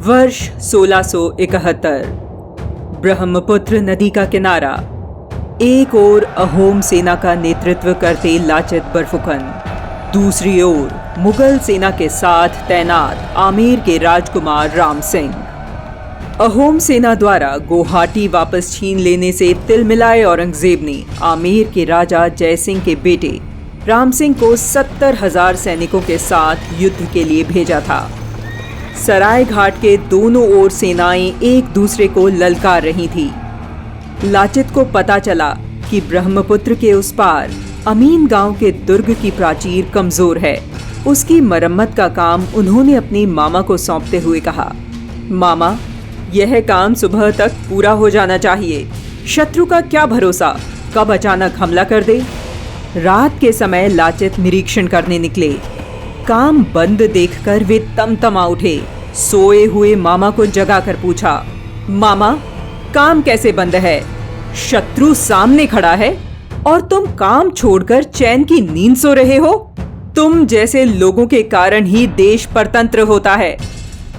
वर्ष 1671। ब्रह्मपुत्र नदी का किनारा। एक ओर अहोम सेना का नेतृत्व करते लाचित बरफुकन, दूसरी ओर मुगल सेना के साथ तैनात आमेर के राजकुमार राम सिंह। अहोम सेना द्वारा गुवाहाटी वापस छीन लेने से तिलमिलाए औरंगजेब ने आमेर के राजा जय सिंह के बेटे राम सिंह को 70,000 सैनिकों के साथ युद्ध के लिए भेजा था। सराय घाट के दोनों ओर सेनाएं एक दूसरे को ललकार रही थी। लाचित को पता चला कि ब्रह्मपुत्र के उस पार अमीन गांव के दुर्ग की प्राचीर कमजोर है। उसकी मरम्मत का काम उन्होंने अपने मामा को सौंपते हुए कहा, मामा, यह काम सुबह तक पूरा हो जाना चाहिए। शत्रु का क्या भरोसा, कब अचानक हमला कर दे। रात के समय लाचित निरीक्षण करने निकले। काम बंद देखकर वे तमतमा उठे। सोए हुए मामा को जगाकर पूछा, मामा, काम कैसे बंद है? शत्रु सामने खड़ा है और तुम काम छोड़कर चैन की नींद सो रहे हो। तुम जैसे लोगों के कारण ही देश परतंत्र होता है।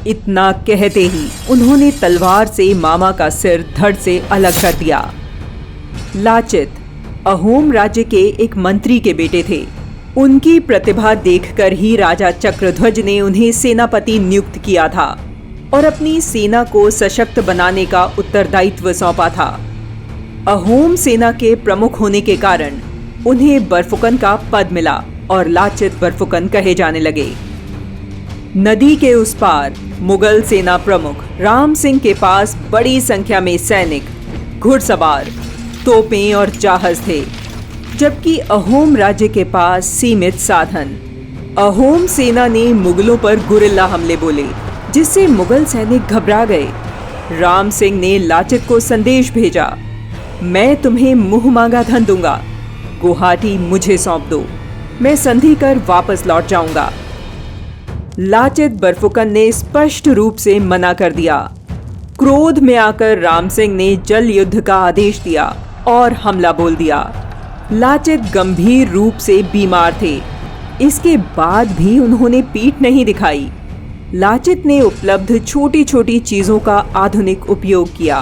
इतना कहते ही उन्होंने तलवार से मामा का सिर धड़ से अलग कर दिया। लाचित अहोम राज्य के एक मंत्री के बेटे थे। उनकी प्रतिभा देखकर ही राजा चक्रध्वज ने उन्हें सेनापति नियुक्त किया था और अपनी सेना को सशक्त बनाने का उत्तरदायित्व सौंपा था। अहोम सेना के प्रमुख होने के कारण उन्हें बरफुकन का पद मिला और लाचित बरफुकन कहे जाने लगे। नदी के उस पार मुगल सेना प्रमुख राम सिंह के पास बड़ी संख्या में सैनिक, घुड़सवार, तोपें और जहाज थे, जबकि अहोम राज्य के पास सीमित साधन। अहोम सेना ने मुगलों पर गुरिल्ला हमले बोले, जिससे मुगल सैनिक घबरा गए। राम सिंह ने लाचित को संदेश भेजा, मैं तुम्हें मुंह मांगा धन दूंगा, गुवाहाटी मुझे सौंप दो, मैं संधि कर वापस लौट जाऊंगा। लाचित बरफुकन ने स्पष्ट रूप से मना कर दिया। क्रोध में आकर राम सिंह ने जल युद्ध का आदेश दिया और हमला बोल दिया। लाचित गंभीर रूप से बीमार थे। इसके बाद भी उन्होंने पीठ नहीं दिखाई। लाचित ने उपलब्ध छोटी छोटी चीजों का आधुनिक उपयोग किया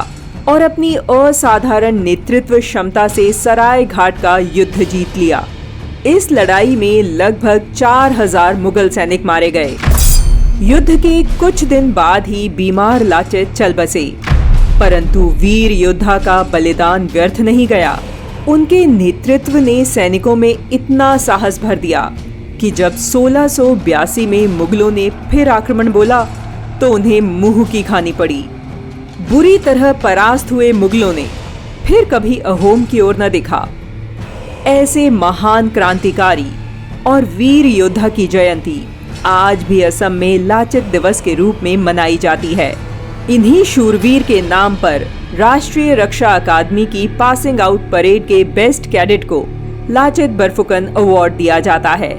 और अपनी असाधारण नेतृत्व क्षमता से सराय घाट का युद्ध जीत लिया। इस लड़ाई में लगभग 4,000 मुगल सैनिक मारे गए। युद्ध के कुछ दिन बाद ही बीमार लाचित चल बसे, परंतु वीर योद्धा का बलिदान व्यर्थ नहीं गया। उनके नेतृत्व ने सैनिकों में इतना साहस भर दिया कि जब 1682 में मुगलों ने फिर आक्रमण बोला तो उन्हें मुंह की खानी पड़ी। बुरी तरह परास्त हुए मुगलों ने फिर कभी अहोम की ओर न देखा। ऐसे महान क्रांतिकारी और वीर योद्धा की जयंती आज भी असम में लाचित दिवस के रूप में मनाई जाती है। इन्हीं शूरवीर के नाम पर राष्ट्रीय रक्षा अकादमी की पासिंग आउट परेड के बेस्ट कैडेट को लाचित बरफुकन अवार्ड दिया जाता है।